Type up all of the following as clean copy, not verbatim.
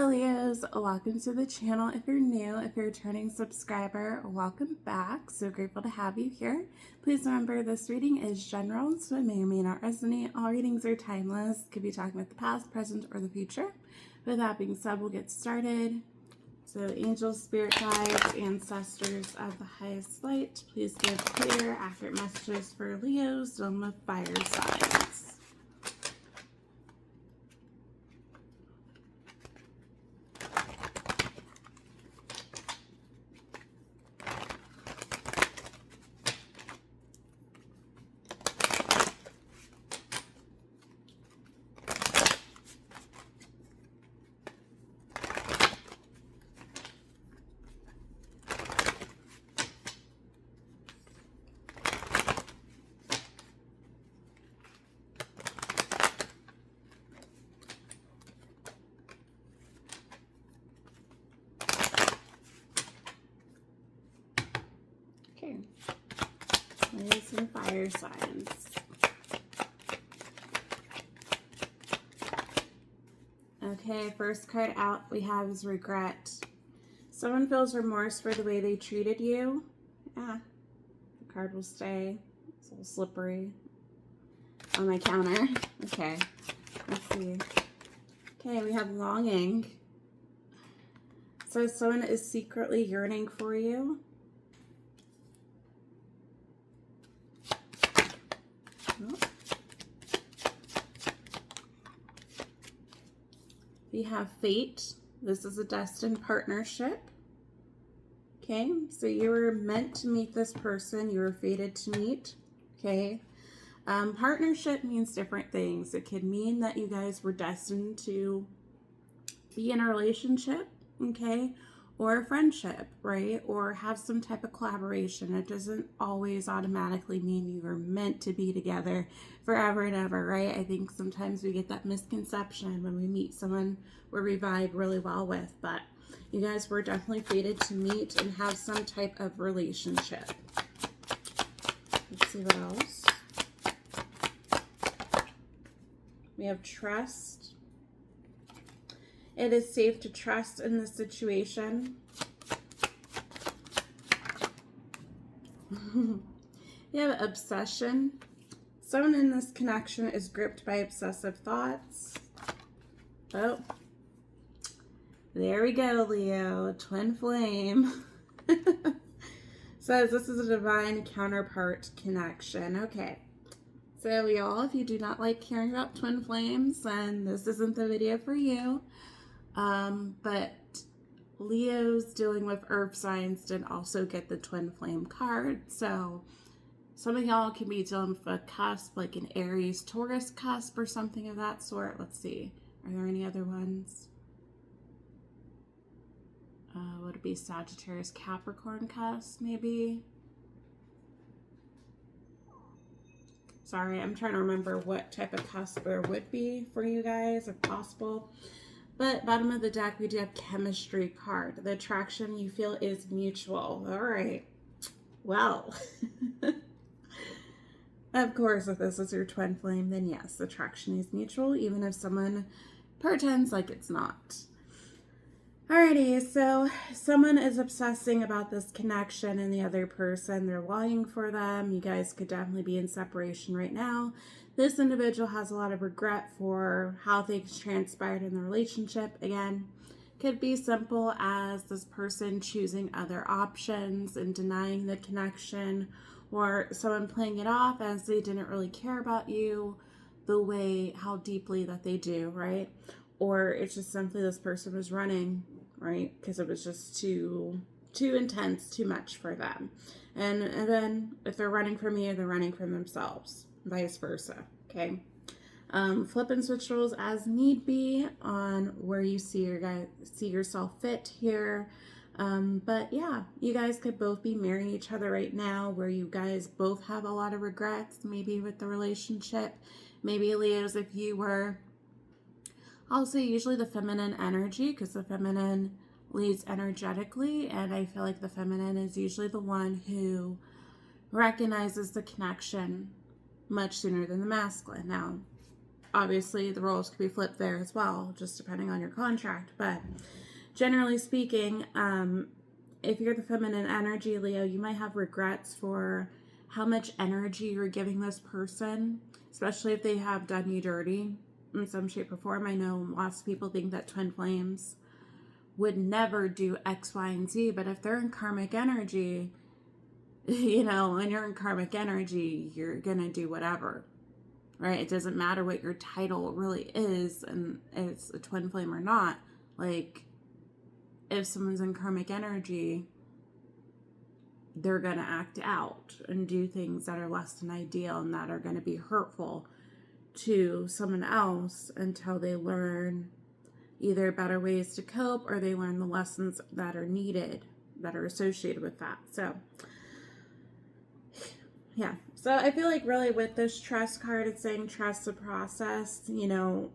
Hello Leos, welcome to the channel. If you're new, if you're a returning subscriber, welcome back. So grateful to have you here. Please remember this reading is general, so it may or may not resonate. All readings are timeless, could be talking about the past, present, or the future. With that being said, we'll get started. So angels, spirit guides, ancestors of the highest light, please give clear, accurate messages for Leos dealing with fire signs. Okay, here's some fire signs. Okay, first card out we have is regret. Someone feels remorse for the way they treated you. Yeah, the card will stay. It's a little slippery on my counter. Okay, let's see. Okay, we have longing. So someone is secretly yearning for you. We have fate. This is a destined partnership. Okay, so you were meant to meet this person. You were fated to meet. Okay, partnership means different things. It could mean that you guys were destined to be in a relationship, okay, or a friendship, right? Or have some type of collaboration. It doesn't always automatically mean you were meant to be together forever and ever, right? I think sometimes we get that misconception when we meet someone where we vibe really well with, but you guys were definitely fated to meet and have some type of relationship. Let's see what else. We have trust. It is safe to trust in this situation. You have obsession. Someone in this connection is gripped by obsessive thoughts. Oh, there we go, Leo. Twin flame. Says this is a divine counterpart connection. Okay. So y'all, if you do not like hearing about twin flames, then this isn't the video for you. But Leo's dealing with earth signs did also get the twin flame card. So some of y'all can be dealing with a cusp, like an Aries Taurus cusp or something of that sort. Let's see. Are there any other ones? Would it be Sagittarius Capricorn cusp, maybe? Sorry, I'm trying to remember what type of cusp there would be for you guys, if possible. But bottom of the deck, we do have chemistry card. The attraction you feel is mutual. All right. Well, of course, if this is your twin flame, then yes, attraction is mutual, even if someone pretends like it's not. Alrighty, so someone is obsessing about this connection and the other person. They're longing for them. You guys could definitely be in separation right now. This individual has a lot of regret for how things transpired in the relationship. Again, could be simple as this person choosing other options and denying the connection, or someone playing it off as they didn't really care about you the way, how deeply that they do, right? Or it's just simply this person was running, right? Because it was just too intense, too much for them. And then if they're running from you, they're running from themselves, vice versa, okay? Flip and switch roles as need be on where you see yourself fit here. But yeah, you guys could both be marrying each other right now, where you guys both have a lot of regrets, maybe with the relationship. Maybe Leos, if you were, I'll say usually the feminine energy, because the feminine leads energetically, and I feel like the feminine is usually the one who recognizes the connection much sooner than the masculine. Now, obviously the roles could be flipped there as well, just depending on your contract. But generally speaking, if you're the feminine energy, Leo, you might have regrets for how much energy you're giving this person, especially if they have done you dirty in some shape or form. I know lots of people think that twin flames would never do X, Y, and Z, but if they're in karmic energy, you know, when you're in karmic energy, you're gonna do whatever, right? It doesn't matter what your title really is, and it's a twin flame or not. Like, if someone's in karmic energy, they're gonna act out and do things that are less than ideal and that are gonna be hurtful to someone else until they learn either better ways to cope or they learn the lessons that are needed, that are associated with that. So, yeah. So I feel like really with this trust card, it's saying trust the process. You know,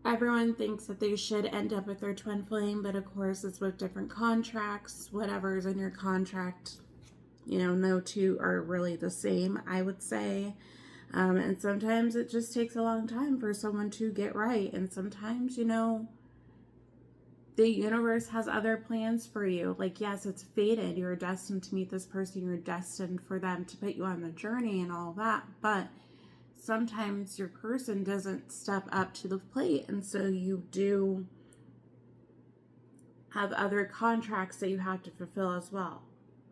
everyone thinks that they should end up with their twin flame, but of course it's with different contracts. Whatever's in your contract, you know, no two are really the same, I would say. And sometimes it just takes a long time for someone to get right. And sometimes, you know, the universe has other plans for you. Like, yes, it's fated. You're destined to meet this person. You're destined for them to put you on the journey and all that. But sometimes your person doesn't step up to the plate. And so you do have other contracts that you have to fulfill as well,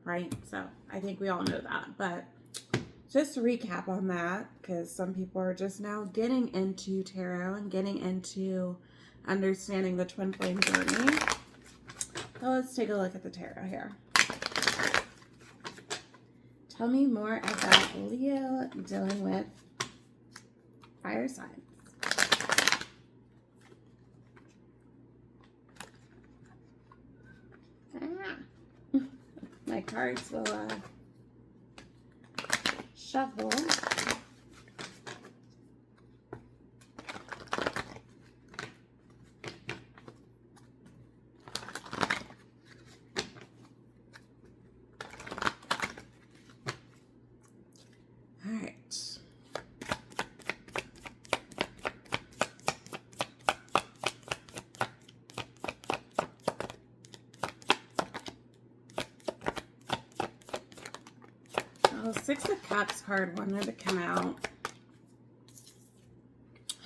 right? So I think we all know that. But just to recap on that, because some people are just now getting into tarot and getting into understanding the twin flame journey. So let's take a look at the tarot here. Tell me more about Leo dealing with fire signs. My cards will shuffle. All right. Oh, Six of Cups card wanted to come out.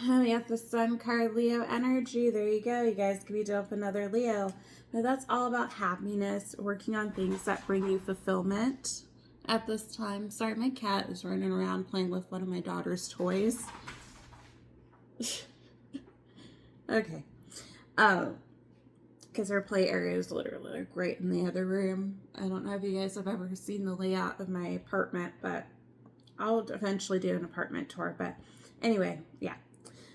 And we have the Sun card, Leo energy. There you go. You guys could be dealing with another Leo. But that's all about happiness, working on things that bring you fulfillment at this time. Sorry, my cat is running around playing with one of my daughter's toys. Okay. Because her play area is literally right in the other room. I don't know if you guys have ever seen the layout of my apartment, but I'll eventually do an apartment tour. But anyway, yeah.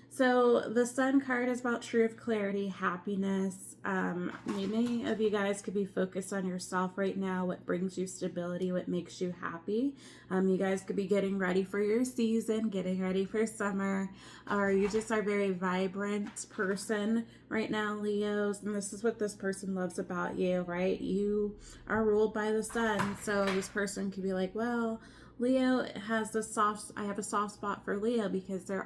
So the Sun card is about truth, clarity, happiness. Many of you guys could be focused on yourself right now, what brings you stability, what makes you happy. You guys could be getting ready for your season, getting ready for summer, or you just are a very vibrant person right now, Leos, and this is what this person loves about you, right? You are ruled by the Sun, so this person could be like, well, Leo has I have a soft spot for Leo because they're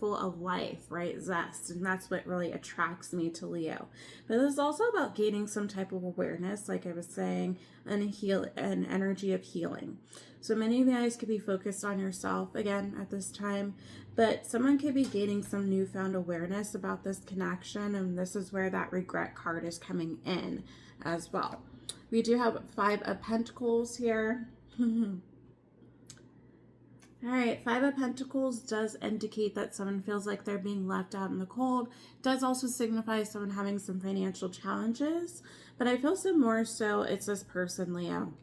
full of life, right? Zest. And that's what really attracts me to Leo. But this is also about gaining some type of awareness, like I was saying, and an energy of healing. So many of you guys could be focused on yourself again at this time, but someone could be gaining some newfound awareness about this connection. And this is where that regret card is coming in as well. We do have Five of Pentacles here. All right, Five of Pentacles does indicate that someone feels like they're being left out in the cold. It does also signify someone having some financial challenges, but I feel more so it's this person, Leo,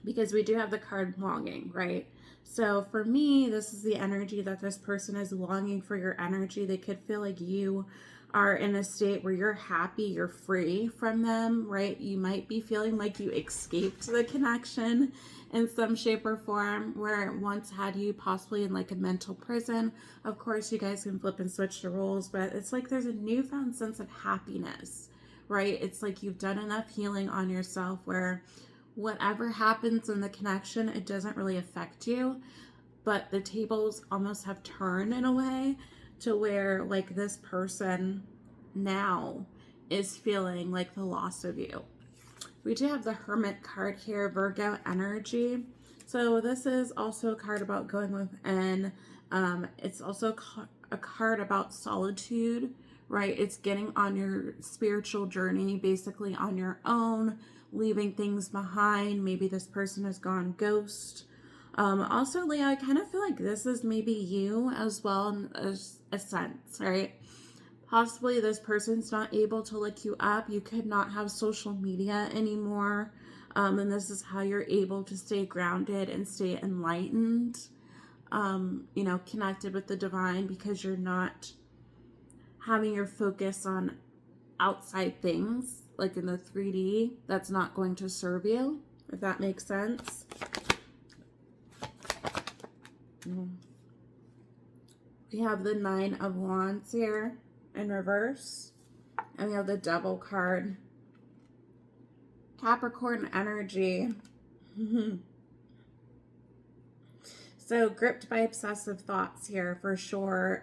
because we do have the card longing, right? So for me, this is the energy that this person is longing for your energy. They could feel like you are in a state where you're happy, you're free from them, right? You might be feeling like you escaped the connection in some shape or form, where it once had you possibly in like a mental prison. Of course, you guys can flip and switch the roles, but it's like there's a newfound sense of happiness, right? It's like you've done enough healing on yourself where whatever happens in the connection, it doesn't really affect you. but the tables almost have turned in a way to where like this person now is feeling like the loss of you. We do have the Hermit card here, Virgo energy. So this is also a card about going within. It's also a card about solitude, right? It's getting on your spiritual journey, basically on your own, leaving things behind. Maybe this person has gone ghost. Also, Leo, I kind of feel like this is maybe you as well in a sense, right? Possibly this person's not able to look you up. You could not have social media anymore. And this is how you're able to stay grounded and stay enlightened, connected with the divine, because you're not having your focus on outside things, like in the 3D, that's not going to serve you, if that makes sense. We have the 9 of Wands here in reverse, and we have the Devil card. Capricorn energy. So gripped by obsessive thoughts here for sure.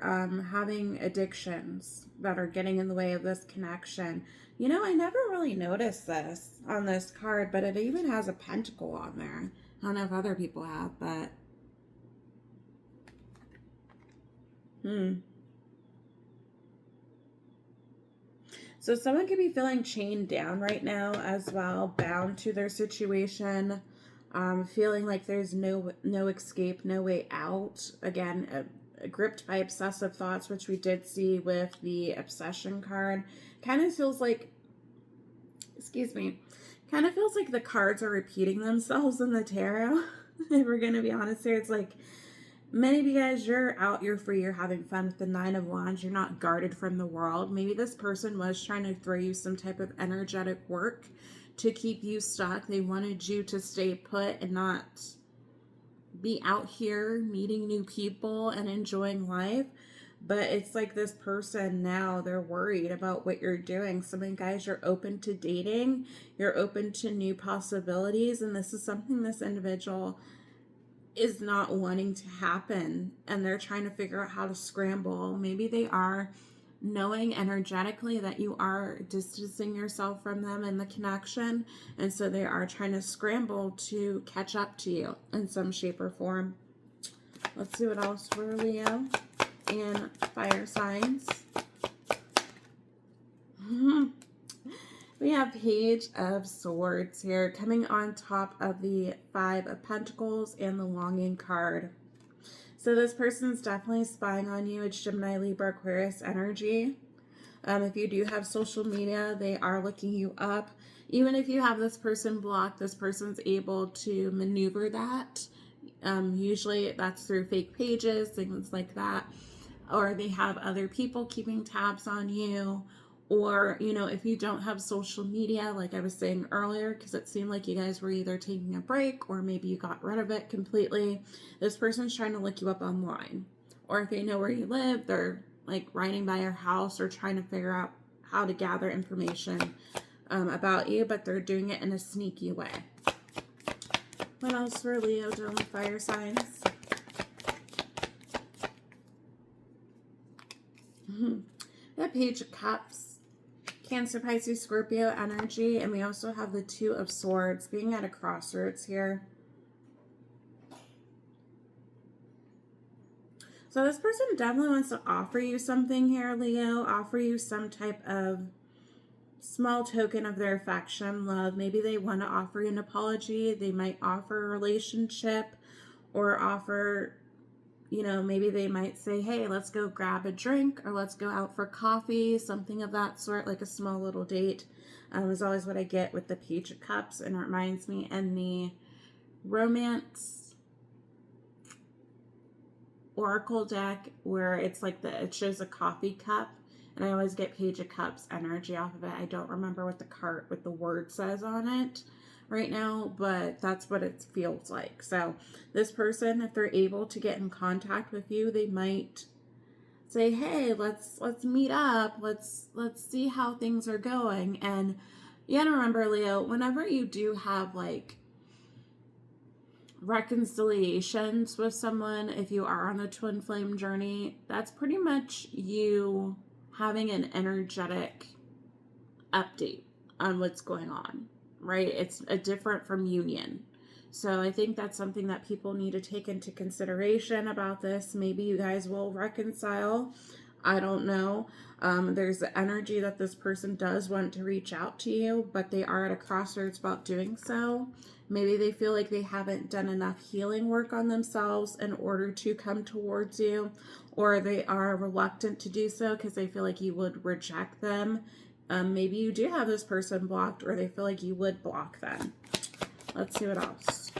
Having addictions that are getting in the way of this connection. I never really noticed this on this card, but it even has a pentacle on there. I don't know if other people have, but So someone could be feeling chained down right now as well, bound to their situation, feeling like there's no escape, no way out. Again, gripped by obsessive thoughts, which we did see with the obsession card. Kind of feels like, kind of feels like the cards are repeating themselves in the tarot. If we're going to be honest here, it's like, many of you guys, you're out, you're free, you're having fun with the 9 of Wands. You're not guarded from the world. Maybe this person was trying to throw you some type of energetic work to keep you stuck. They wanted you to stay put and not be out here meeting new people and enjoying life. But it's like this person now, they're worried about what you're doing. Some of you guys, you're open to dating. You're open to new possibilities. And this is something this individual is not wanting to happen, and they're trying to figure out how to scramble. Maybe they are knowing energetically that you are distancing yourself from them in the connection, and so they are trying to scramble to catch up to you in some shape or form. Let's see what else for Leo and fire signs. We have Page of Swords here, coming on top of the 5 of Pentacles and the Longing card. So this person's definitely spying on you. It's Gemini, Libra, Aquarius energy. If you do have social media, they are looking you up. Even if you have this person blocked, this person's able to maneuver that. Usually that's through fake pages, things like that. Or they have other people keeping tabs on you. Or, if you don't have social media, like I was saying earlier, because it seemed like you guys were either taking a break or maybe you got rid of it completely, this person's trying to look you up online. Or if they know where you live, they're like riding by your house or trying to figure out how to gather information about you, but they're doing it in a sneaky way. What else for Leo doing with fire signs? The Page of Cups. Cancer, Pisces, Scorpio energy, and we also have the 2 of Swords, being at a crossroads here. So this person definitely wants to offer you something here, Leo, offer you some type of small token of their affection, love. Maybe they want to offer you an apology. They might offer a relationship or offer, maybe they might say, hey, let's go grab a drink or let's go out for coffee, something of that sort, like a small little date. Is always what I get with the Page of Cups, and it reminds me in the Romance Oracle deck where it's like it shows a coffee cup, and I always get Page of Cups energy off of it. I don't remember what the word says on it right now, but that's what it feels like. So this person, if they're able to get in contact with you, they might say, hey, let's meet up, let's see how things are going. And you gotta remember, Leo, whenever you do have like reconciliations with someone, if you are on the twin flame journey, that's pretty much you having an energetic update on what's going on, right? It's a different from union. So I think that's something that people need to take into consideration about this. Maybe you guys will reconcile. I don't know. There's the energy that this person does want to reach out to you, but they are at a crossroads about doing so. Maybe they feel like they haven't done enough healing work on themselves in order to come towards you, or they are reluctant to do so because they feel like you would reject them. Maybe you do have this person blocked, or they feel like you would block them. Let's see what else.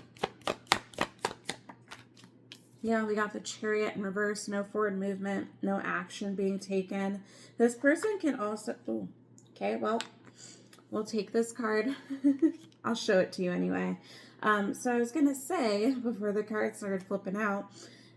Yeah, we got the Chariot in reverse, no forward movement, no action being taken. This person can also, oh, okay, well, we'll take this card. I'll show it to you anyway. So I was going to say, before the cards started flipping out,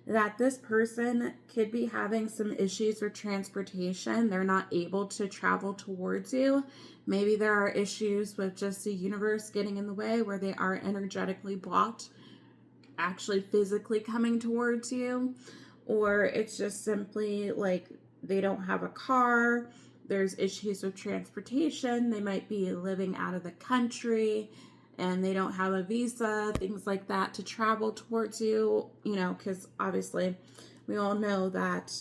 that this person could be having some issues with transportation. They're not able to travel towards you. Maybe there are issues with just the universe getting in the way where they are energetically blocked, actually physically coming towards you. Or it's just simply like they don't have a car. There's issues with transportation. They might be living out of the country and they don't have a visa, things like that, to travel towards you, you know, because obviously we all know that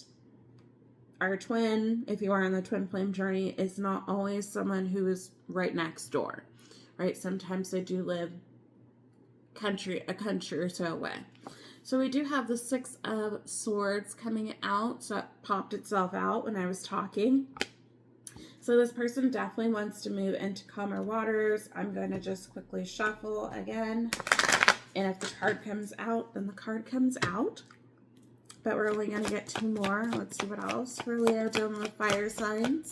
our twin, if you are on the twin flame journey, is not always someone who is right next door, right? Sometimes they do live a country or so away. So we do have the Six of Swords coming out. So it popped itself out when I was talking. So this person definitely wants to move into calmer waters. I'm going to just quickly shuffle again. And if the card comes out, then the card comes out. But we're only going to get 2 more. Let's see what else for Leo dealing with fire signs.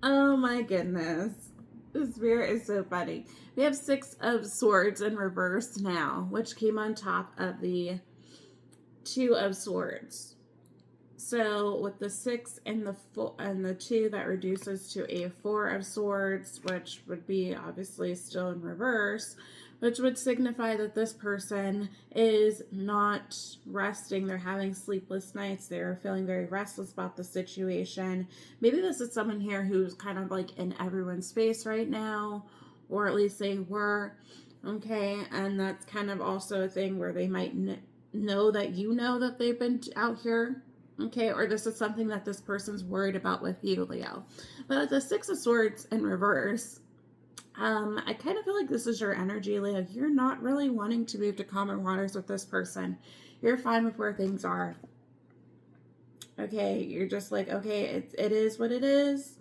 Oh my goodness. This spirit is so funny. We have 6 of Swords in reverse now, which came on top of the 2 of Swords. So with the 6 and the 2, that reduces to a 4 of Swords, which would be obviously still in reverse, which would signify that this person is not resting. They're having sleepless nights. They're feeling very restless about the situation. Maybe this is someone here who's kind of like in everyone's face right now, or at least they were. Okay, and that's kind of also a thing where they might know that you know that they've been out here, okay, or this is something that this person's worried about with you, Leo. But the 6 of Swords in reverse, I kind of feel like this is your energy, Leo. You're not really wanting to move to calmer waters with this person. You're fine with where things are. Okay, you're just like, okay, it is what it is.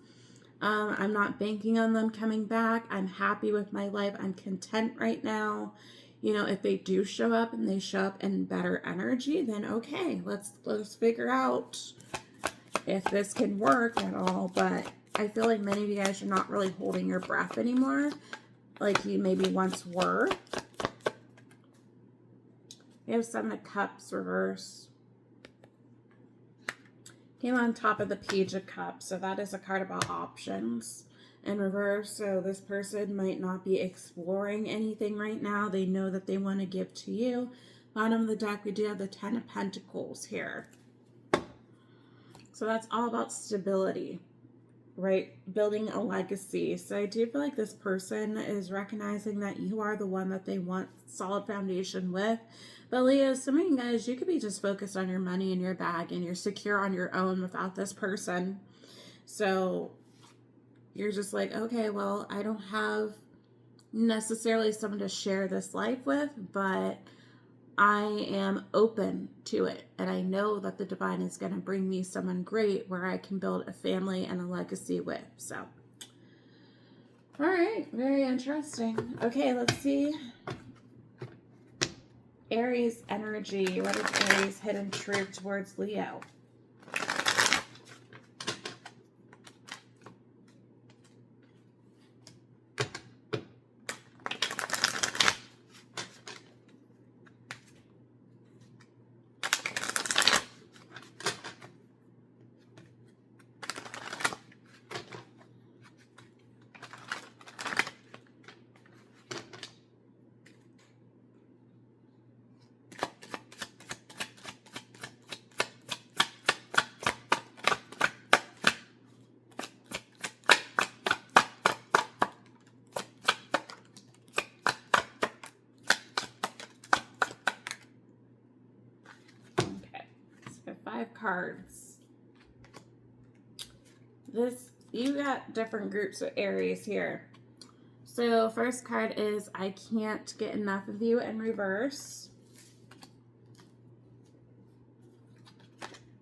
I'm not banking on them coming back. I'm happy with my life. I'm content right now. You know, if they do show up and they show up in better energy, then okay, let's figure out if this can work at all. But I feel like many of you guys are not really holding your breath anymore, like you maybe once were. We have 7 of Cups reverse. Came on top of the Page of Cups, so that is a card about options in reverse. So this person might not be exploring anything right now. They know that they want to give to you. Bottom of the deck, we do have the 10 of Pentacles here. So that's all about stability, right? Building a legacy. So I do feel like this person is recognizing that you are the one that they want solid foundation with. But Leo, some of you guys, you could be just focused on your money in your bag and you're secure on your own without this person. So you're just like, okay, well, I don't have necessarily someone to share this life with, but I am open to it. And I know that the divine is going to bring me someone great where I can build a family and a legacy with. So, all right, very interesting. Okay, let's see. Aries energy. What is Aries' hidden truth towards Leo? 5 cards. You got different groups of Aries here. So first card is I can't get enough of you in reverse.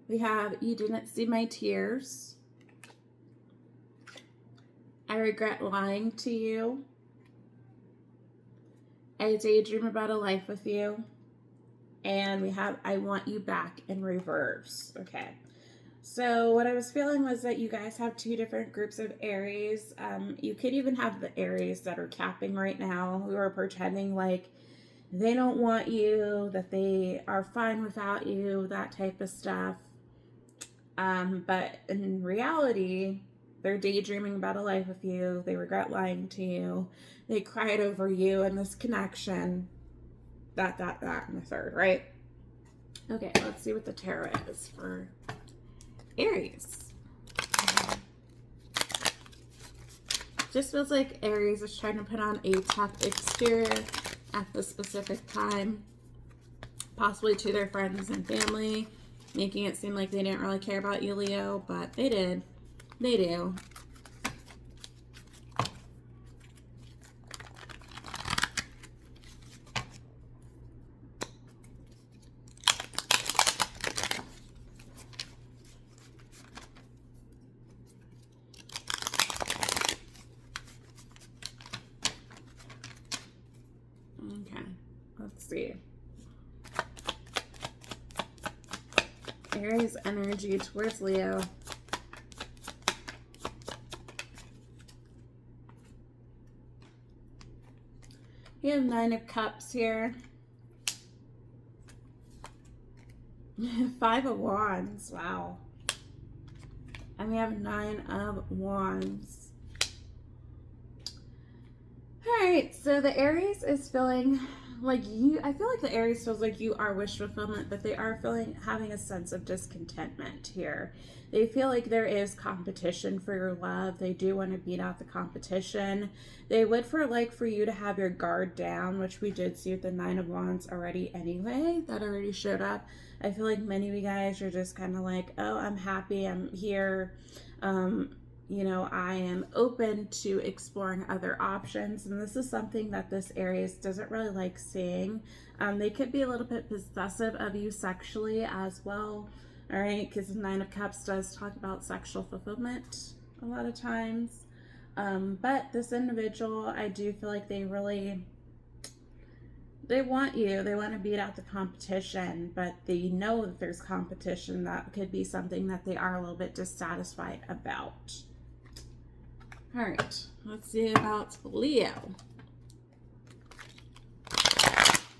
We have you didn't see my tears. I regret lying to you. I daydream about a life with you. And we have I want you back in reverse. Okay. So what I was feeling was that you guys have 2 different groups of Aries. You could even have the Aries that are capping right now, who are pretending like they don't want you, that they are fine without you, that type of stuff. But in reality, they're daydreaming about a life with you. They regret lying to you. They cried over you and this connection. That, and the third, right? Okay, let's see what the tarot is for Aries. Just feels like Aries is trying to put on a tough exterior at this specific time, possibly to their friends and family, making it seem like they didn't really care about you, Leo, but they did. They do. Okay, let's see. Aries energy towards Leo. You have 9 of Cups here. 5 of Wands. Wow. And we have 9 of Wands. Alright, so the Aries is feeling like you, I feel like the Aries feels like you are wish fulfillment, but they are having a sense of discontentment here. They feel like there is competition for your love. They do want to beat out the competition. They would for you to have your guard down, which we did see with the 9 of Wands already anyway. That already showed up. I feel like many of you guys are just kind of like, oh, I'm happy, I'm here. You know, I am open to exploring other options. And this is something that this Aries doesn't really like seeing. They could be a little bit possessive of you sexually as well. All right, because the 9 of Cups does talk about sexual fulfillment a lot of times. But this individual, I do feel like they want you. They want to beat out the competition, but they know that there's competition. That could be something that they are a little bit dissatisfied about. All right, let's see about Leo.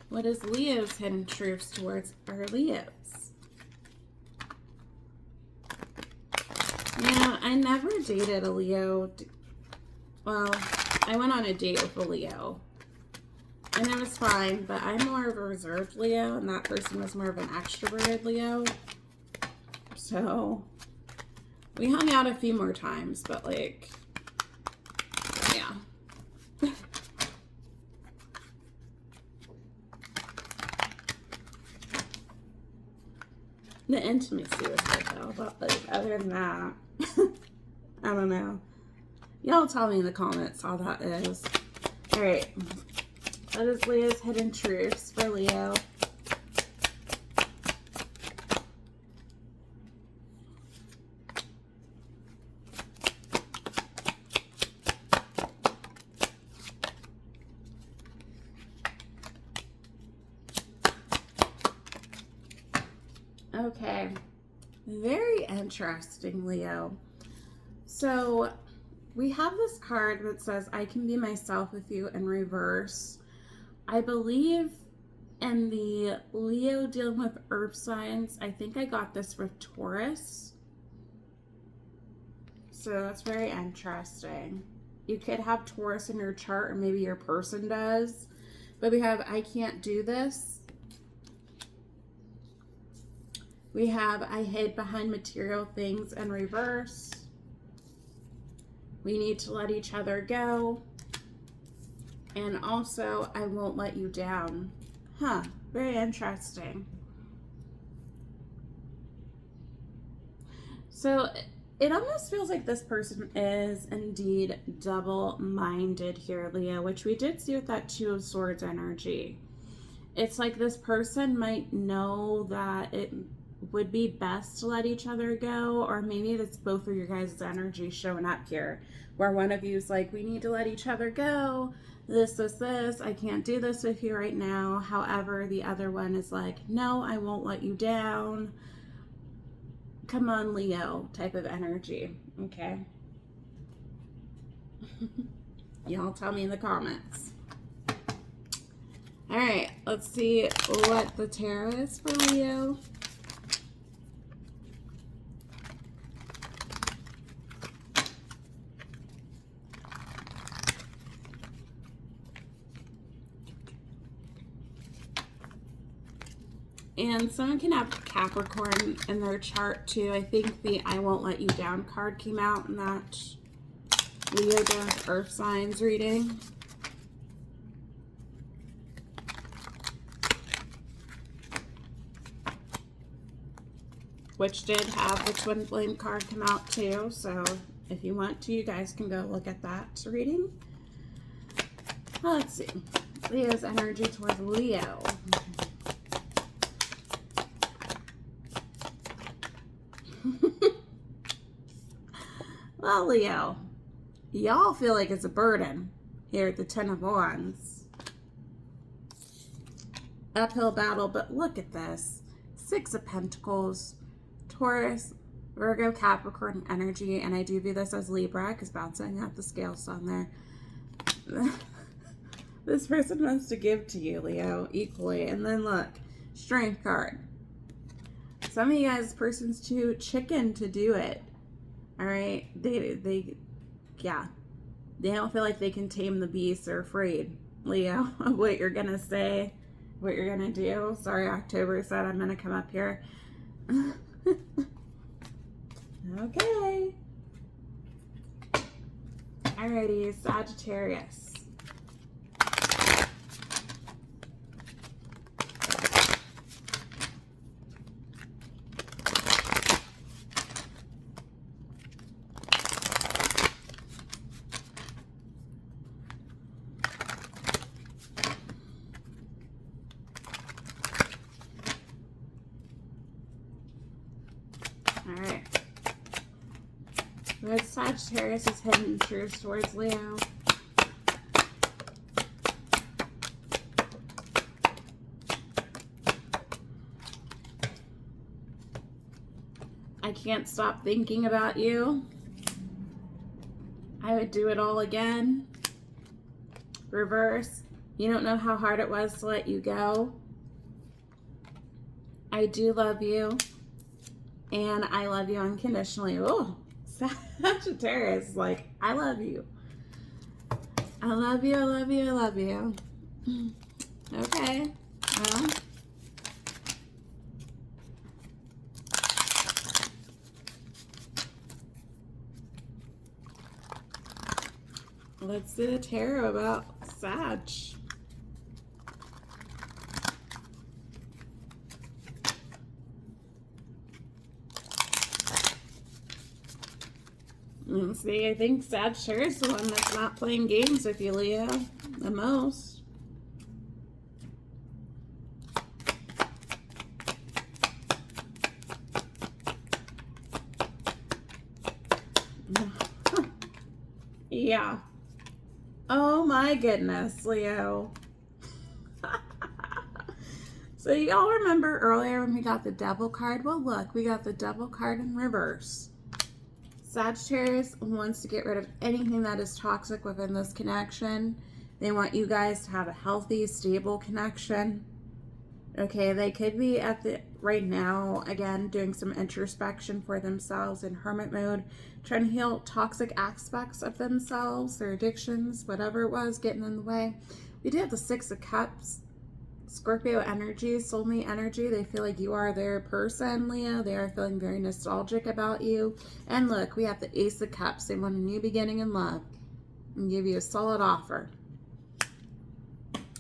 What is Leo's hidden truths towards our Leos? Yeah, I never dated a Leo. Well, I went on a date with a Leo, and it was fine, but I'm more of a reserved Leo, and that person was more of an extroverted Leo. So, we hung out a few more times, but like, yeah. The intimacy was good though, but like, other than that, I don't know. Y'all tell me in the comments how that is. Alright. What is Leo's hidden truths for Leo? Okay. Very interesting, Leo. So we have this card that says, I can be myself with you in reverse. I believe in the Leo dealing with earth signs. I think I got this with Taurus. So that's very interesting. You could have Taurus in your chart, or maybe your person does. But we have, I can't do this. We have, I hid behind material things in reverse. We need to let each other go. And also, I won't let you down. Huh, very interesting. So it almost feels like this person is indeed double-minded here, Leo, which we did see with that Two of Swords energy. It's like this person might know that it would be best to let each other go, or maybe that's both of your guys' energy showing up here, where one of you is like, we need to let each other go, this, I can't do this with you right now. However, the other one is like, no, I won't let you down. Come on, Leo, type of energy. Okay. Y'all tell me in the comments. All right, let's see what the tarot is for Leo. And someone can have Capricorn in their chart too. I think the I Won't Let You Down card came out in that Leo doing Earth signs reading. Which did have the Twin Flame card come out too. So if you want to, you guys can go look at that reading. Well, let's see. Leo's energy towards Leo. Well, Leo, y'all feel like it's a burden here at the Ten of Wands. Uphill battle, but look at this. Six of Pentacles, Taurus, Virgo, Capricorn energy, and I do view this as Libra because bouncing out the scales on there. This person wants to give to you, Leo, equally. And then look, Strength card. Some of you guys, person's too chicken to do it. All right, they don't feel like they can tame the beast. They're afraid, Leo, of what you're gonna say, what you're gonna do. Sorry, October said I'm gonna come up here. Okay. Alrighty, Sagittarius. Alright. Red Sagittarius is heading towards Leo. I can't stop thinking about you. I would do it all again. Reverse. You don't know how hard it was to let you go. I do love you. And I love you unconditionally. Oh, Sagittarius, like, I love you. I love you, I love you, I love you. Okay. Well. Let's do the tarot about Sag. And see, I think Sagittarius is the one that's not playing games with you, Leo, the most. Yeah. Oh my goodness, Leo. So y'all remember earlier when we got the Devil card? Well, look, we got the Devil card in reverse. Sagittarius wants to get rid of anything that is toxic within this connection. They want you guys to have a healthy, stable connection. Okay, they could be at the right now, again, doing some introspection for themselves in hermit mode, trying to heal toxic aspects of themselves, their addictions, whatever it was getting in the way. We do have the Six of Cups, Scorpio energy, soulmate energy. They feel like you are their person, Leo. They are feeling very nostalgic about you. And look, we have the Ace of Cups. They want a new beginning in love and give you a solid offer.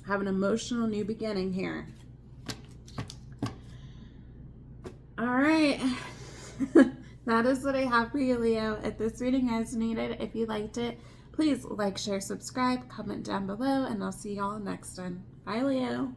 Have an emotional new beginning here. All right. That is what I have for you, Leo. If this reading resonated, if you liked it, please like, share, subscribe, comment down below, and I'll see y'all next time. Bye, Leo.